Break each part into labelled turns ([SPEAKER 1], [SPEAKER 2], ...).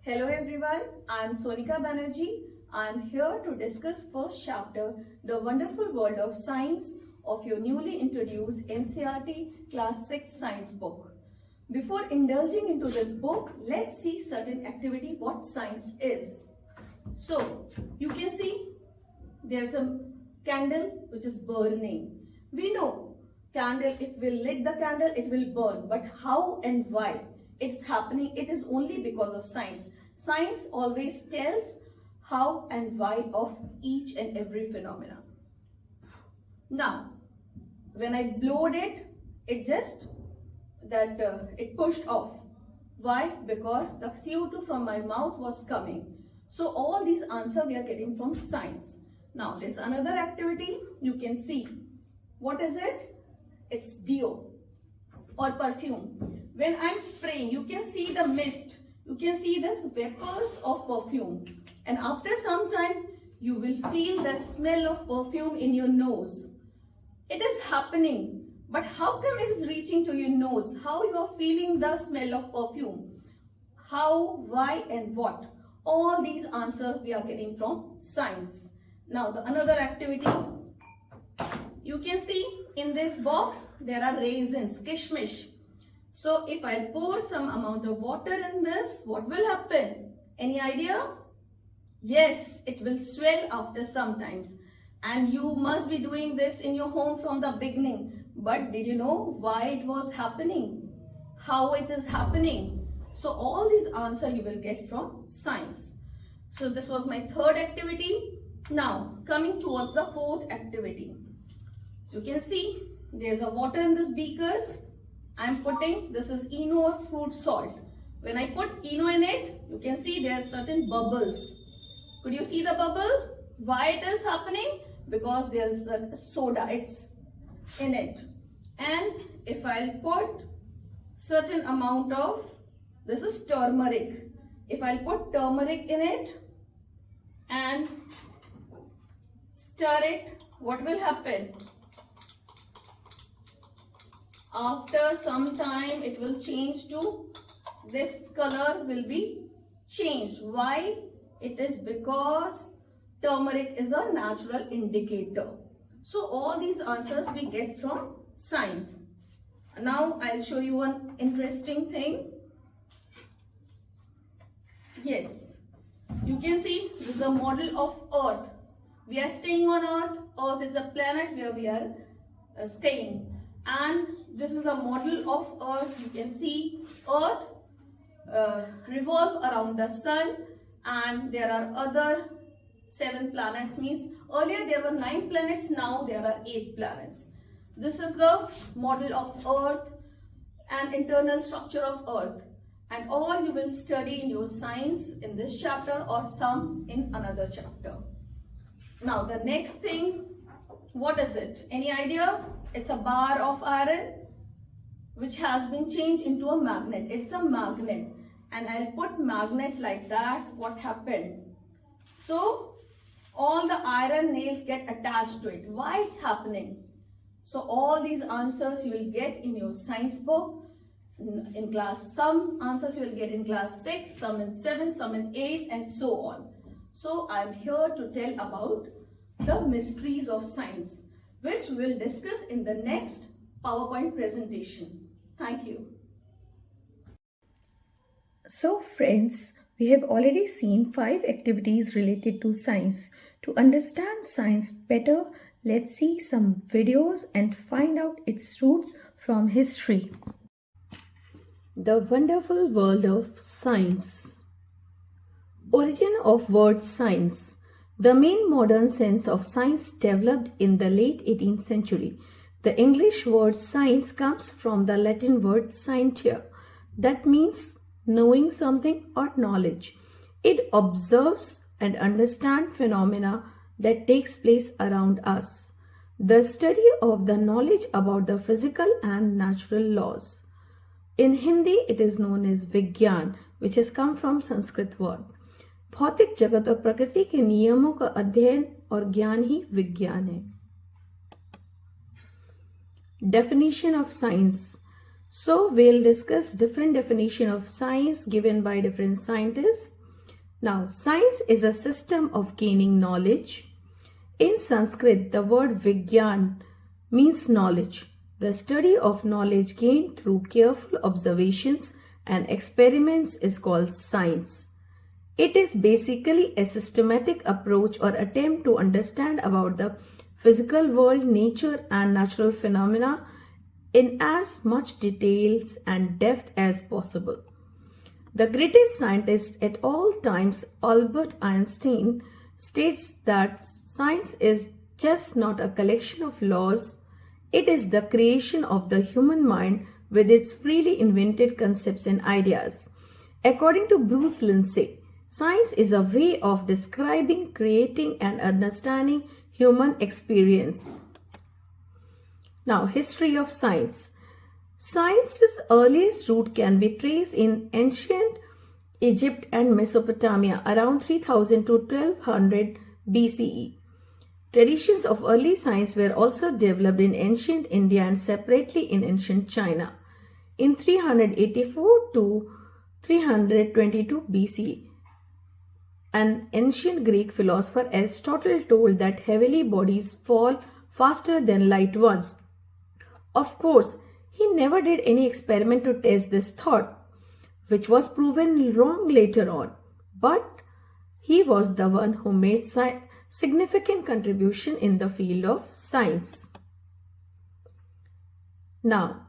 [SPEAKER 1] Hello everyone, I am Sonika Banerjee. I am here to discuss first chapter, The Wonderful World of Science of your newly introduced NCERT Class 6 Science book. Before indulging into this book, let's see certain activity what science is. So, you can see there's a candle which is burning. We know candle, if we lit the candle, it will burn. But how and why it's happening? It is only because of science. Science always tells how and why of each and every phenomena. Now, when I blowed it, it pushed off. Why? Because the CO2 from my mouth was coming. So all these answers we are getting from science. Now, there's another activity you can see. What is it? It's deo or perfume. When I'm spraying, you can see the mist. You can see this vapors of perfume. And after some time, you will feel the smell of perfume in your nose. It is happening. But how come it is reaching to your nose? How you are feeling the smell of perfume? How, why and what? All these answers we are getting from science. Now, another activity. You can see in this box, there are raisins, kishmish. So, if I pour some amount of water in this, what will happen? Any idea? Yes, it will swell after some times. And you must be doing this in your home from the beginning. But did you know why it was happening? How it is happening? So, all these answers you will get from science. So, this was my third activity. Now, coming towards the fourth activity. So, you can see there's a water in this beaker. I'm putting, this is ENO or fruit salt. When I put ENO in it, you can see there are certain bubbles. Could you see the bubble? Why it is happening? Because there's a soda, it's in it. And if I'll put certain amount of, this is turmeric. If I'll put turmeric in it and stir it, what will happen? After some time, it will change to, this color will be changed. Why? It is because turmeric is a natural indicator. So all these answers we get from science. Now I'll show you one interesting thing. Yes, you can see this is a model of Earth. We are staying on Earth. Earth is the planet where we are staying. And this is a model of Earth. You can see Earth revolve around the sun, and there are other 7 planets. Means earlier there were 9 planets, now there are 8 planets. This is the model of Earth and internal structure of Earth. And all you will study in your science in this chapter or some in another chapter. Now the next thing, what is it? Any idea? It's a bar of iron which has been changed into a magnet. It's a magnet. And I'll put magnet like that. What happened? So, all the iron nails get attached to it. Why it's happening? So, all these answers you will get in your science book. In class, some answers you will get in class 6, some in 7, some in 8 and so on. So, I'm here to tell about the mysteries of science, which we will discuss in the next PowerPoint presentation. Thank you.
[SPEAKER 2] So friends, we have already seen 5 activities related to science. To understand science better, let's see some videos and find out its roots from history. The wonderful world of science. Origin of word science. The main modern sense of science developed in the late 18th century. The English word science comes from the Latin word scientia, that means knowing something or knowledge. It observes and understands phenomena that takes place around us. The study of the knowledge about the physical and natural laws. In Hindi, it is known as Vigyan, which has come from Sanskrit word. भौतिक जगत और प्रकृति के नियमों का अध्ययन और ज्ञान ही विज्ञान है. Definition of science. So we'll discuss different definition of science given by different scientists. Now, science is a system of gaining knowledge. In Sanskrit, the word Vigyan means knowledge, the study of knowledge gained through careful observations and experiments is called science. It is basically a systematic approach or attempt to understand about the physical world, nature and natural phenomena in as much details and depth as possible. The greatest scientist at all times, Albert Einstein, states that science is just not a collection of laws, it is the creation of the human mind with its freely invented concepts and ideas. According to Bruce Lindsay, science is a way of describing, creating and understanding human experience. Now, history of science. Science's earliest root can be traced in ancient Egypt and Mesopotamia around 3000 to 1200 BCE. Traditions of early science were also developed in ancient India and separately in ancient China. In 384 to 322 BC, an ancient Greek philosopher Aristotle told that heavenly bodies fall faster than light ones. Of course, he never did any experiment to test this thought, which was proven wrong later on. But he was the one who made significant contribution in the field of science. Now,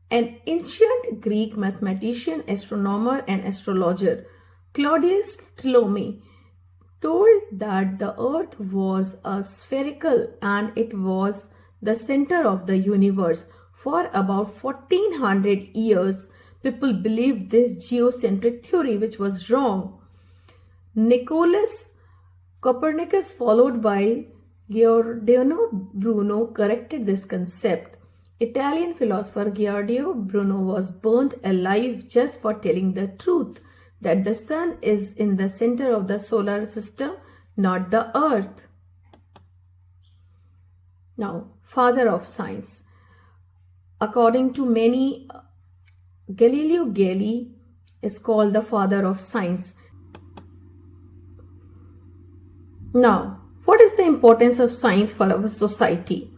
[SPEAKER 2] an ancient Greek mathematician, astronomer and astrologer, Claudius Ptolemy, told that the earth was a spherical and it was the center of the universe. For about 1400 years, people believed this geocentric theory, which was wrong. Nicolaus Copernicus, followed by Giordano Bruno, corrected this concept. Italian philosopher Giordano Bruno was burnt alive just for telling the truth that the sun is in the center of the solar system, not the earth. Now, father of science. According to many, Galileo Galilei is called the father of science. Now, what is the importance of science for our society?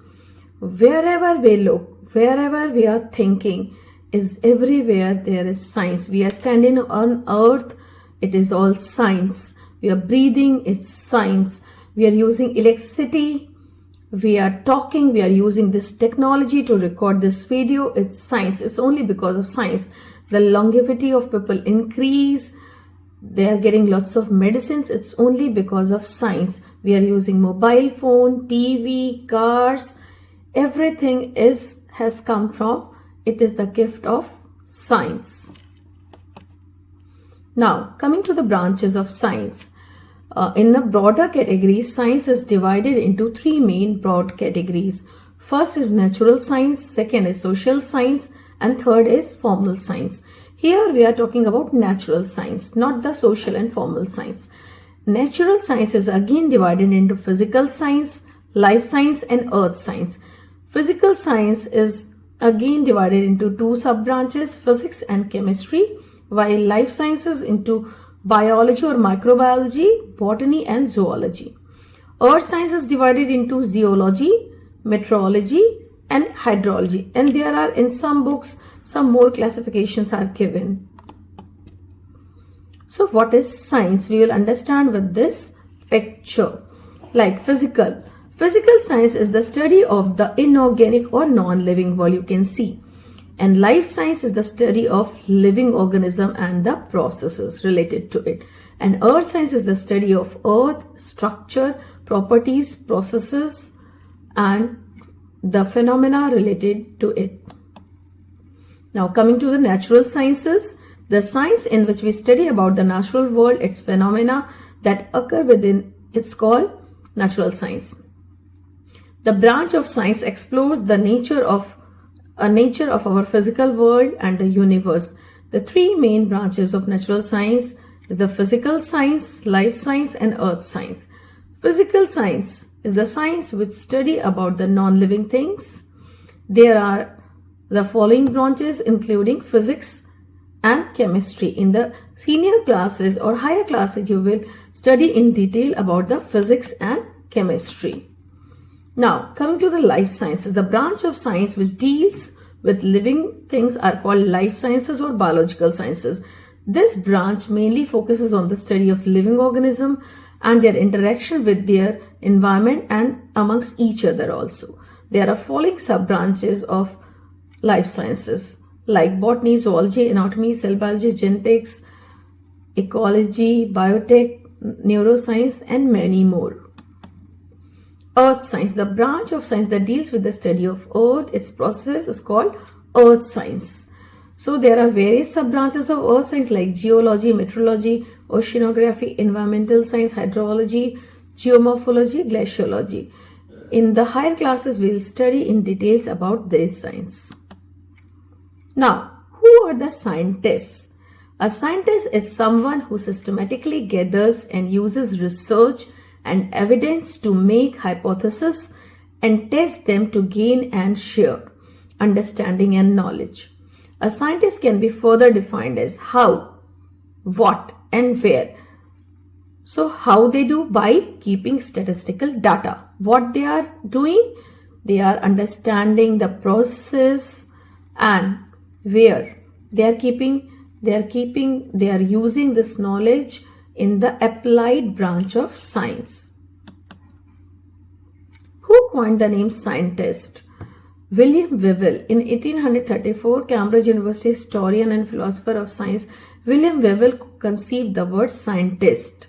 [SPEAKER 2] Wherever we look, wherever we are thinking, is everywhere there is science. We are standing on earth, it is all science. We are breathing, it's science. We are using electricity, we are talking, we are using this technology to record this video, it's science. It's only because of science. The longevity of people increase, they are getting lots of medicines, it's only because of science. We are using mobile phone, TV, cars, everything has come from, it is the gift of science. Now, coming to the branches of science. In the broader categories, science is divided into three main broad categories. First is natural science, second is social science, and third is formal science. Here we are talking about natural science, not the social and formal science. Natural science is again divided into physical science, life science, and earth science. Physical science is again divided into two sub-branches, physics and chemistry, while life sciences into biology or microbiology, botany and zoology. Earth science is divided into zoology, meteorology and hydrology, and there are in some books some more classifications are given. So what is science? We will understand with this picture. Like physical. Physical science is the study of the inorganic or non-living world, you can see. And life science is the study of living organism and the processes related to it. And earth science is the study of earth, structure, properties, processes and the phenomena related to it. Now coming to the natural sciences, the science in which we study about the natural world, its phenomena that occur within, it's called natural science. The branch of science explores the nature of our physical world and the universe. The three main branches of natural science is the physical science, life science and earth science. Physical science is the science which study about the non-living things. There are the following branches including physics and chemistry. In the senior classes or higher classes, you will study in detail about the physics and chemistry. Now, coming to the life sciences, the branch of science which deals with living things are called life sciences or biological sciences. This branch mainly focuses on the study of living organisms and their interaction with their environment and amongst each other also. There are following sub-branches of life sciences like botany, zoology, anatomy, cell biology, genetics, ecology, biotech, neuroscience, and many more. Earth science, the branch of science that deals with the study of earth, its process is called earth science. So there are various sub-branches of earth science like geology, meteorology, oceanography, environmental science, hydrology, geomorphology, glaciology. In the higher classes, we will study in details about this science. Now, who are the scientists? A scientist is someone who systematically gathers and uses research and evidence to make hypotheses and test them to gain and share understanding and knowledge. A scientist can be further defined as how, what, and where. So, how they do? By keeping statistical data. What they are doing? They are understanding the process and where they are using this knowledge in the applied branch of science. Who coined the name scientist? William Whewell. In 1834, Cambridge University historian and philosopher of science William Whewell conceived the word scientist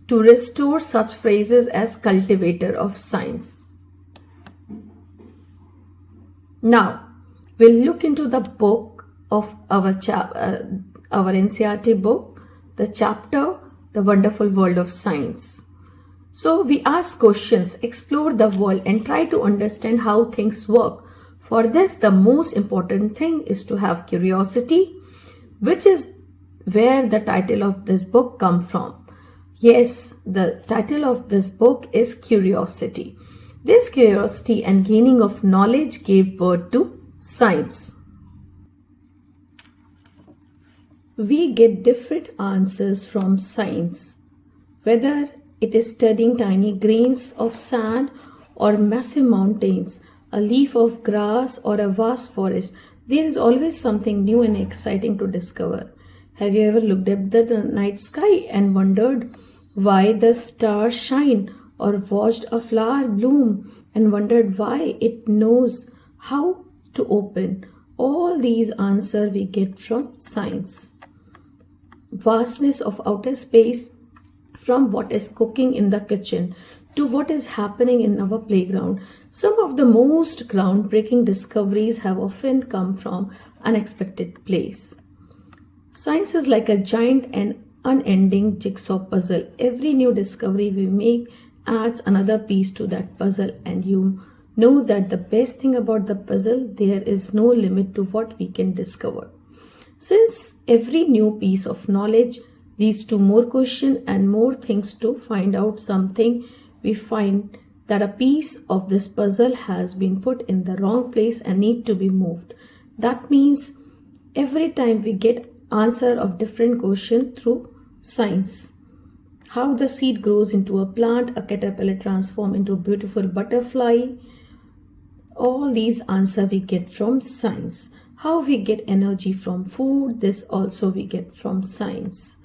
[SPEAKER 2] to restore such phrases as cultivator of science. Now, we'll look into the book of our NCERT book, the chapter, The Wonderful World of Science. So we ask questions, explore the world and try to understand how things work. For this, the most important thing is to have curiosity, which is where the title of this book comes from. Yes, the title of this book is Curiosity. This curiosity and gaining of knowledge gave birth to science. We get different answers from science, whether it is studying tiny grains of sand or massive mountains, a leaf of grass or a vast forest. There is always something new and exciting to discover. Have you ever looked at the night sky and wondered why the stars shine, or watched a flower bloom and wondered why it knows how to open? All these answers we get from science. Vastness of outer space, from what is cooking in the kitchen to what is happening in our playground. Some of the most groundbreaking discoveries have often come from unexpected place. Science is like a giant and unending jigsaw puzzle. Every new discovery we make adds another piece to that puzzle, and you know that the best thing about the puzzle, there is no limit to what we can discover. Since every new piece of knowledge leads to more questions and more things to find out something, we find that a piece of this puzzle has been put in the wrong place and need to be moved. That means every time we get answer of different question through science. How the seed grows into a plant, a caterpillar transforms into a beautiful butterfly. All these answers we get from science. How we get energy from food, this also we get from science.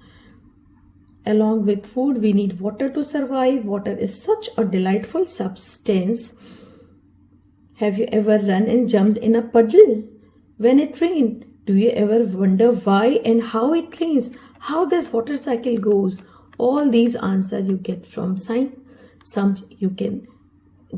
[SPEAKER 2] Along with food, we need water to survive. Water is such a delightful substance. Have you ever run and jumped in a puddle when it rained? Do you ever wonder why and how it rains? How this water cycle goes? All these answers you get from science. Some you can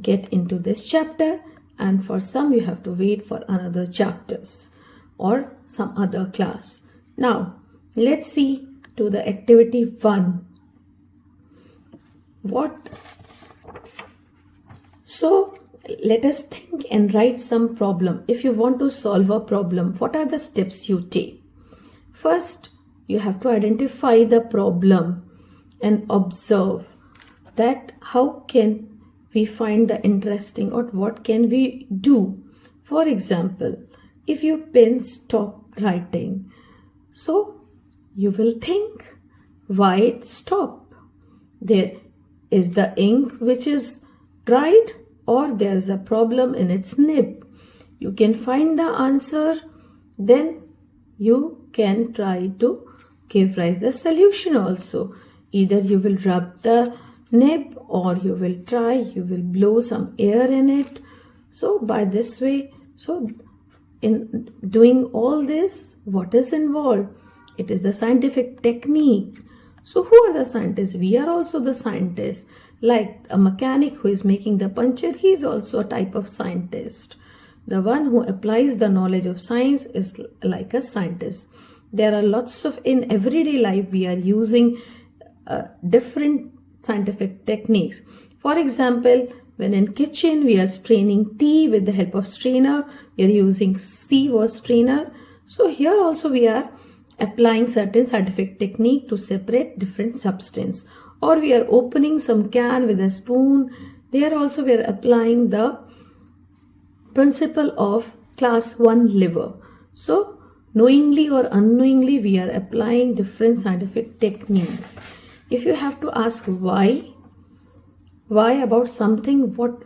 [SPEAKER 2] get into this chapter, and for some you have to wait for another chapters or some other class. Now, let's see to the activity 1. So let us think and write some problem. If you want to solve a problem, what are the steps you take? First, you have to identify the problem and observe that how can we find the interesting, or what can we do. For example, if your pen stop writing, So you will think, why it stopped? There is the ink which is dried, or there is a problem in its nib. You can find the answer, then you can try to give rise the solution also. Either you will rub the nib, or you will blow some air in it. So by this way, so in doing all this, what is involved? It is the scientific technique. So who are the scientists? We are also the scientists. Like a mechanic who is making the puncture, he is also a type of scientist. The one who applies the knowledge of science is like a scientist. There are lots of, in everyday life, we are using different scientific techniques. For example, when in kitchen we are straining tea with the help of strainer, we are using sieve strainer. So here also we are applying certain scientific technique to separate different substance. Or we are opening some can with a spoon. There also we are applying the principle of class 1 liver. So knowingly or unknowingly we are applying different scientific techniques. If you have to ask why about something, what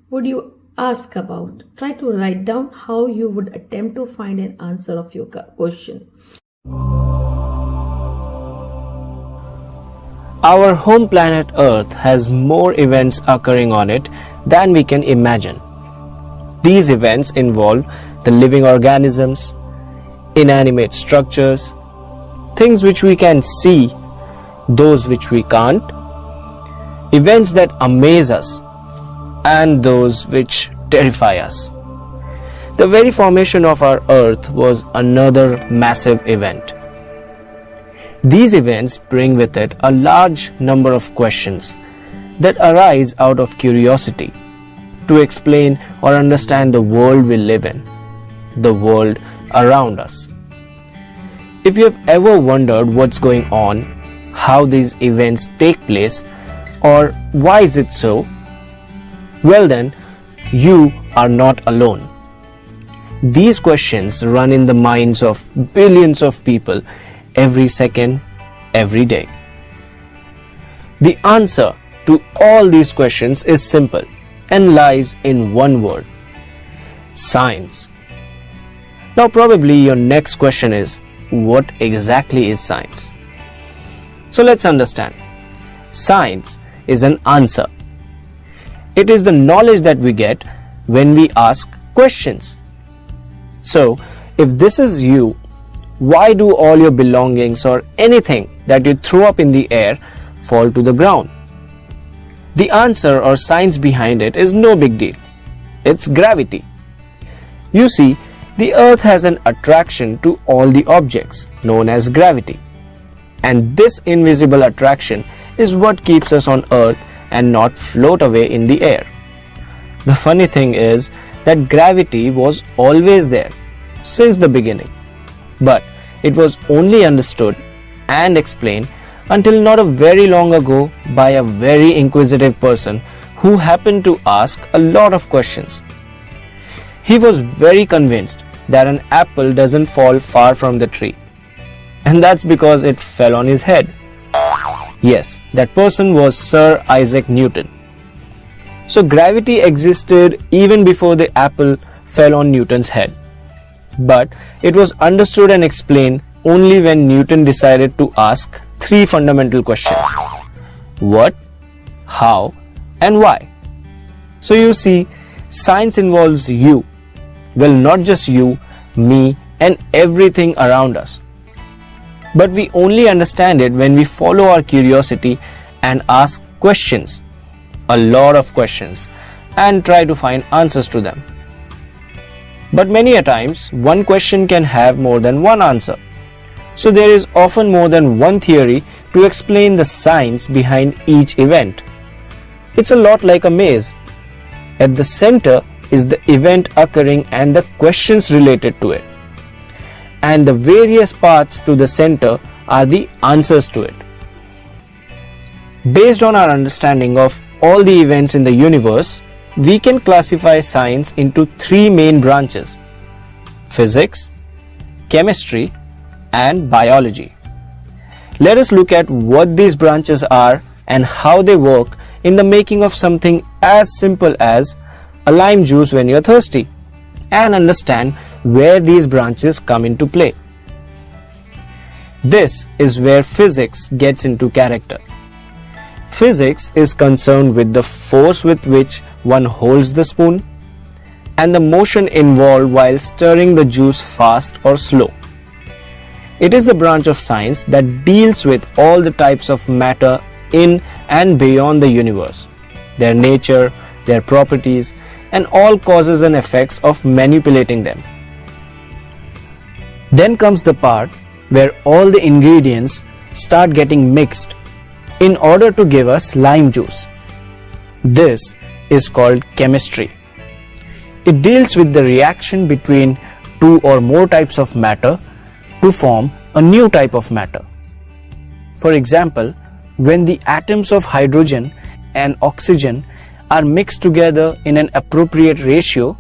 [SPEAKER 2] would you ask about? Try to write down how you would attempt to find an answer of your question.
[SPEAKER 3] Our home planet Earth has more events occurring on it than we can imagine. These events involve the living organisms, inanimate structures, things which we can see, those which we can't, events that amaze us, and those which terrify us. The very formation of our Earth was another massive event. These events bring with it a large number of questions that arise out of curiosity to explain or understand the world we live in, the world around us. If you have ever wondered what's going on, how these events take place, or why is it so, well then, you are not alone. These questions run in the minds of billions of people every second, every day. The answer to all these questions is simple and lies in one word: science. Now probably your next question is, what exactly is science? So let's understand. Science is an answer. It is the knowledge that we get when we ask questions. So, if this is you, why do all your belongings or anything that you throw up in the air fall to the ground? The answer or science behind it is no big deal. It's gravity. You see, the Earth has an attraction to all the objects known as gravity. And this invisible attraction is what keeps us on Earth and not float away in the air. The funny thing is that gravity was always there since the beginning, but it was only understood and explained until not a very long ago by a very inquisitive person who happened to ask a lot of questions. He was very convinced that an apple doesn't fall far from the tree, and that's because it fell on his head. Yes, that person was Sir Isaac Newton. So gravity existed even before the apple fell on Newton's head. But it was understood and explained only when Newton decided to ask three fundamental questions: what, how, and why. So you see, science involves you. Well, not just you, me, and everything around us. But we only understand it when we follow our curiosity and ask questions, a lot of questions, and try to find answers to them. But many a times, one question can have more than one answer. So there is often more than one theory to explain the science behind each event. It's a lot like a maze. At the center is the event occurring and the questions related to it. And the various paths to the center are the answers to it. Based on our understanding of all the events in the universe, we can classify science into three main branches: physics, chemistry, and biology. Let us look at what these branches are and how they work in the making of something as simple as a lime juice when you're thirsty, and understand where these branches come into play. This is where physics gets into character. Physics is concerned with the force with which one holds the spoon and the motion involved while stirring the juice fast or slow. It is the branch of science that deals with all the types of matter in and beyond the universe, their nature, their properties, and all causes and effects of manipulating them. Then comes the part where all the ingredients start getting mixed in order to give us lime juice. This is called chemistry. It deals with the reaction between two or more types of matter to form a new type of matter. For example, when the atoms of hydrogen and oxygen are mixed together in an appropriate ratio,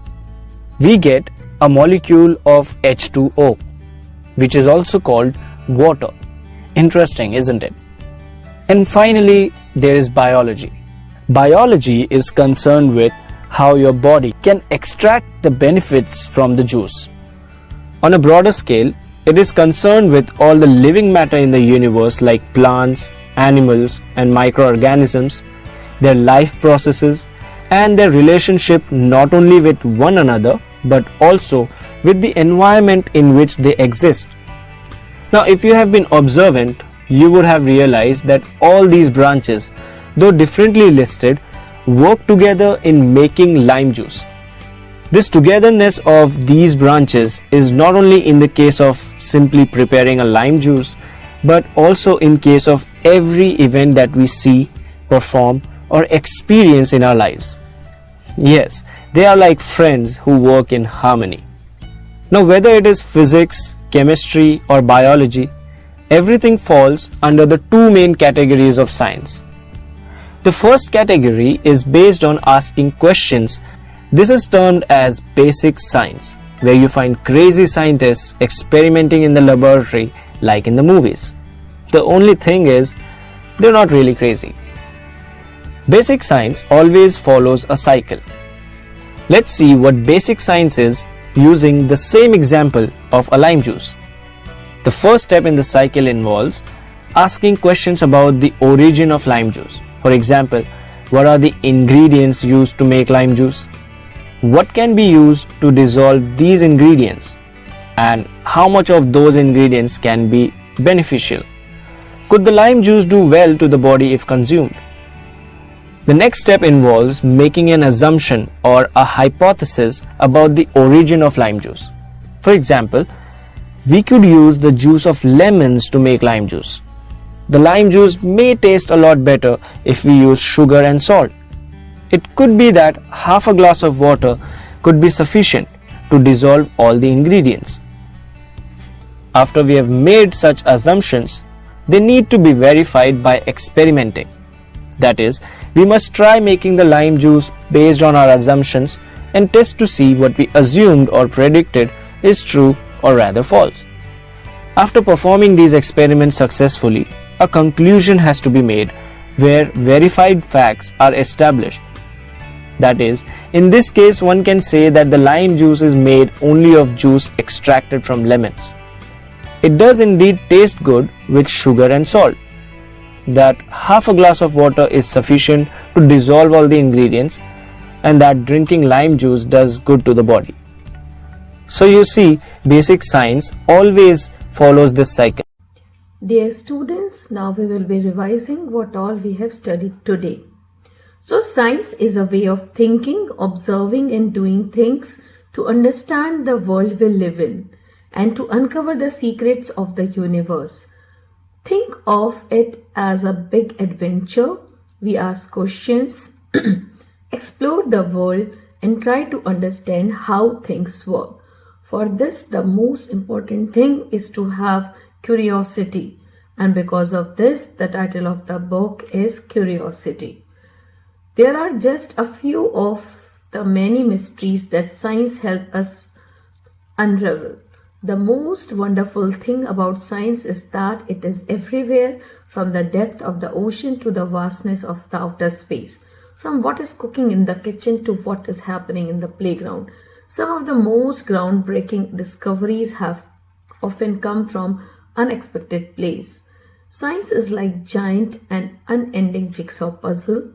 [SPEAKER 3] we get a molecule of H2O, which is also called water. Interesting, isn't it? And finally, there is biology. Biology is concerned with how your body can extract the benefits from the juice. On a broader scale, it is concerned with all the living matter in the universe like plants, animals, and microorganisms, their life processes, and their relationship not only with one another but also with the environment in which they exist. Now, if you have been observant, you would have realized that all these branches, though differently listed, work together in making lime juice. This togetherness of these branches is not only in the case of simply preparing a lime juice, but also in case of every event that we see, perform, or experience in our lives. Yes, they are like friends who work in harmony. Now, whether it is physics, chemistry, or biology, everything falls under the two main categories of science. The first category is based on asking questions. This is termed as basic science, where you find crazy scientists experimenting in the laboratory like in the movies. The only thing is, they're not really crazy. Basic science always follows a cycle. Let's see what basic science is using the same example of a lime juice. The first step in the cycle involves asking questions about the origin of lime juice. For example, what are the ingredients used to make lime juice? What can be used to dissolve these ingredients? And how much of those ingredients can be beneficial? Could the lime juice do well to the body if consumed? The next step involves making an assumption or a hypothesis about the origin of lime juice. For example, we could use the juice of lemons to make lime juice. The lime juice may taste a lot better if we use sugar and salt. It could be that half a glass of water could be sufficient to dissolve all the ingredients. After we have made such assumptions, they need to be verified by experimenting. That is, we must try making the lime juice based on our assumptions and test to see what we assumed or predicted is true or rather false. After performing these experiments successfully, a conclusion has to be made where verified facts are established. That is, in this case one can say that the lime juice is made only of juice extracted from lemons. It does indeed taste good with sugar and salt. That half a glass of water is sufficient to dissolve all the ingredients, and that drinking lime juice does good to the body. So you see, basic science always follows this cycle.
[SPEAKER 2] Dear students, now we will be revising what all we have studied today. So science is a way of thinking, observing and doing things to understand the world we live in and to uncover the secrets of the universe. Think of it as a big adventure. We ask questions, explore the world and try to understand how things work. For this, the most important thing is to have curiosity. And because of this, the title of the book is Curiosity. There are just a few of the many mysteries that science helps us unravel. The most wonderful thing about science is that it is everywhere, from the depth of the ocean to the vastness of the outer space, from what is cooking in the kitchen to what is happening in the playground. Some of the most groundbreaking discoveries have often come from unexpected places. Science is like giant and unending jigsaw puzzle.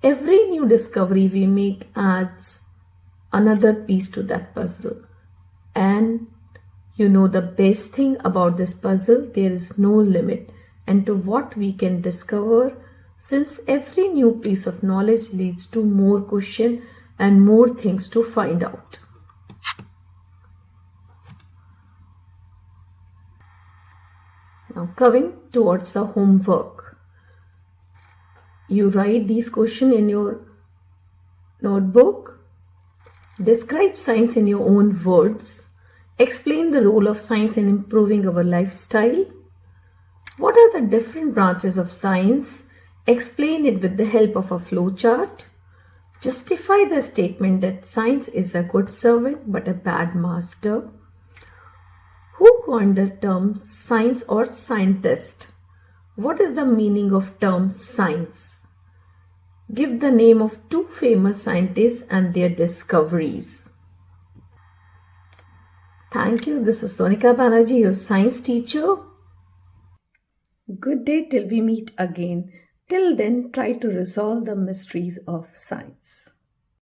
[SPEAKER 2] Every new discovery we make adds another piece to that puzzle. And you know the best thing about this puzzle, there is no limit and to what we can discover, since every new piece of knowledge leads to more questions and more things to find out. Now coming towards the homework. You write these questions in your notebook. Describe science in your own words. Explain the role of science in improving our lifestyle. What are the different branches of science? Explain it with the help of a flowchart. Justify the statement that science is a good servant but a bad master. Who coined the term science or scientist? What is the meaning of term science? Give the name of 2 famous scientists and their discoveries. Thank you. This is Sonika Banerjee, your science teacher.
[SPEAKER 1] Good day till we meet again. Till then, try to resolve the mysteries of science.